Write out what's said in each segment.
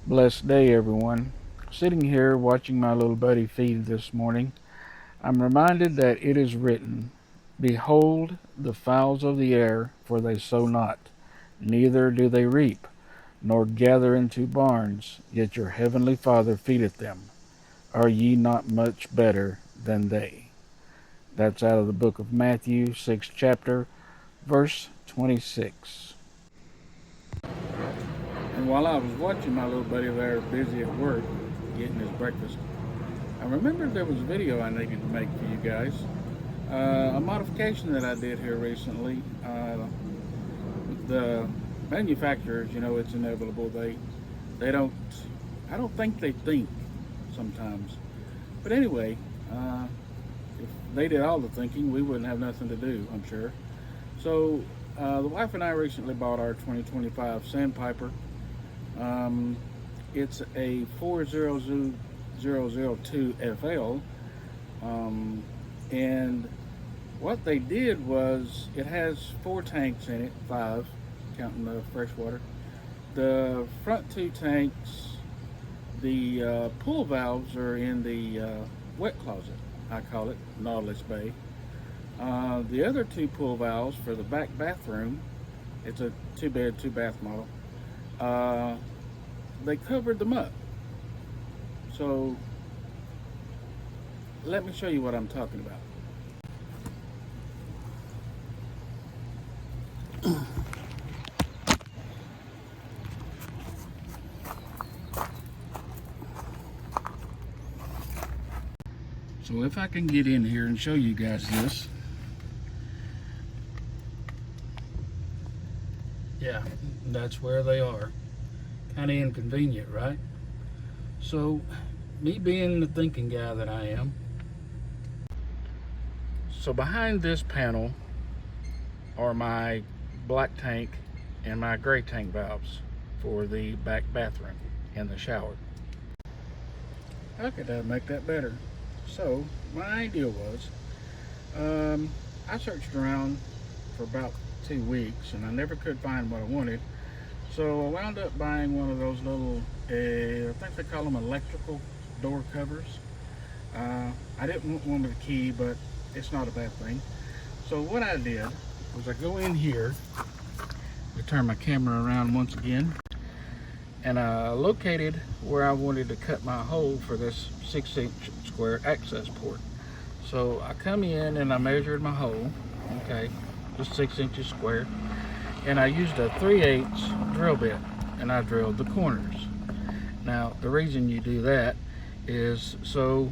Blessed day, everyone. Sitting here watching my little buddy feed this morning, I'm reminded that it is written, Behold the fowls of the air, for they sow not, neither do they reap, nor gather into barns, yet your heavenly Father feedeth them. Are ye not much better than they? That's out of the book of Matthew, 6th chapter, verse 26. And while I was watching my little buddy there busy at work, getting his breakfast, I remembered there was a video I needed to make for you guys. A modification that I did here recently. The manufacturers, it's inevitable. They don't. I don't think they think sometimes. But anyway, if they did all the thinking, we wouldn't have nothing to do, I'm sure. So the wife and I recently bought our 2025 Sandpiper. It's a 40002 FL, and what they did was it has 4 tanks in it, 5 counting the freshwater. The front 2 tanks, the pull valves are in the wet closet, I call it, Nautilus Bay. The other 2 pull valves for the back bathroom, it's a 2-bed, 2-bath model, they covered them up. So let me show you what I'm talking about. So if I can get in here and show you guys this. Yeah, that's where they are. Kind of inconvenient, right? So, me being the thinking guy that I am, so behind this panel are my black tank and my gray tank valves for the back bathroom and the shower. How could I make that better? So, my idea was, I searched around for about 2 weeks and I never could find what I wanted. So I wound up buying one of those little, I think they call them electrical door covers. I didn't want one with a key, but it's not a bad thing. So what I did was I go in here, I turn my camera around once again, and I located where I wanted to cut my hole for this 6-inch square access port. So I come in and I measured my hole, okay, just 6 inches square. And I used a 3/8 drill bit and I drilled the corners. Now the reason you do that is so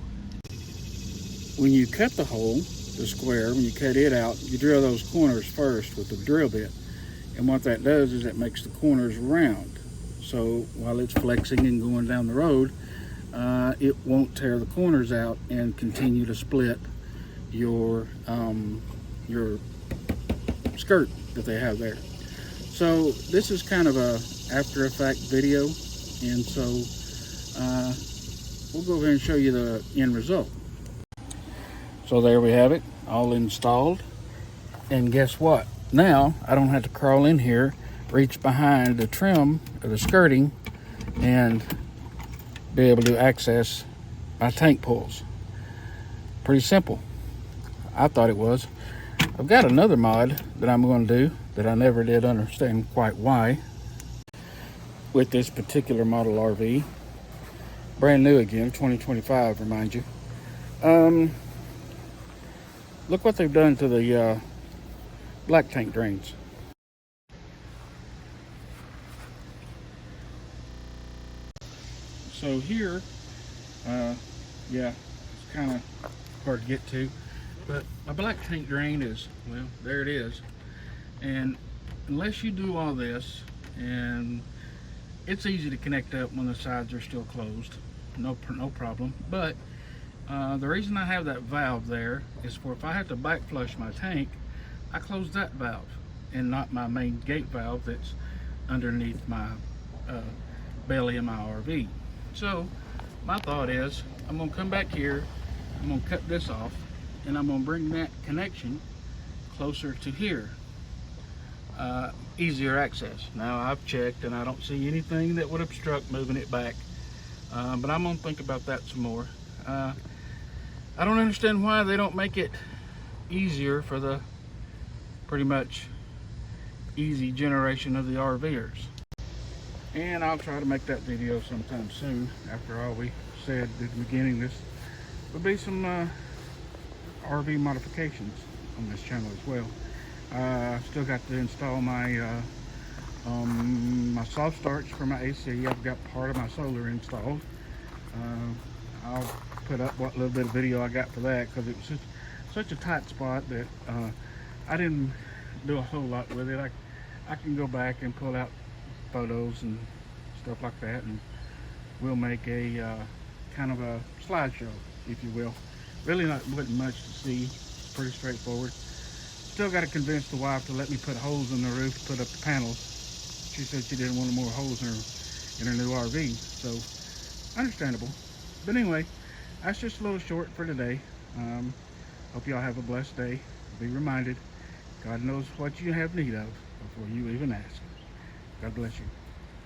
when you cut the hole, the square, when you cut it out, you drill those corners first with the drill bit, and what that does is it makes the corners round, so while it's flexing and going down the road, it won't tear the corners out and continue to split your skirt that they have there. So this is kind of a after effect video, and so we'll go ahead and show you the end result. So there we have it, all installed, and guess what? Now I don't have to crawl in here, reach behind the trim or the skirting, and be able to access my tank pulls. Pretty simple. I thought it was. I've got another mod that I'm going to do that I never did understand quite why with this particular model RV. Brand new again, 2025, remind you. Look what they've done to the black tank drains. So here, yeah, it's kind of hard to get to, but my black tank drain is, well, there it is. And unless you do all this, and it's easy to connect up when the sides are still closed, no problem. But the reason I have that valve there is for if I have to back flush my tank, I close that valve and not my main gate valve that's underneath my belly in my RV. So my thought is I'm going to come back here, I'm going to cut this off, and I'm going to bring that connection closer to here. easier access. Now I've checked and I don't see anything that would obstruct moving it back, but I'm gonna think about that some more. I don't understand why they don't make it easier for the pretty much easy generation of the RVers. And I'll try to make that video sometime soon. After all we said at the beginning, this will be some RV modifications on this channel as well. Still got to install my my soft starts for my AC. I've got part of my solar installed. I'll put up what little bit of video I got for that, because it was just such a tight spot that I didn't do a whole lot with it. I can go back and pull out photos and stuff like that, and we'll make a kind of a slideshow, if you will. Really wasn't much to see. Pretty straightforward. Still got to convince the wife to let me put holes in the roof to put up the panels. She said she didn't want more holes in her new RV, so understandable. But anyway, that's just a little short for today. Hope y'all have a blessed day. Be reminded, God knows what you have need of before you even ask. God bless you.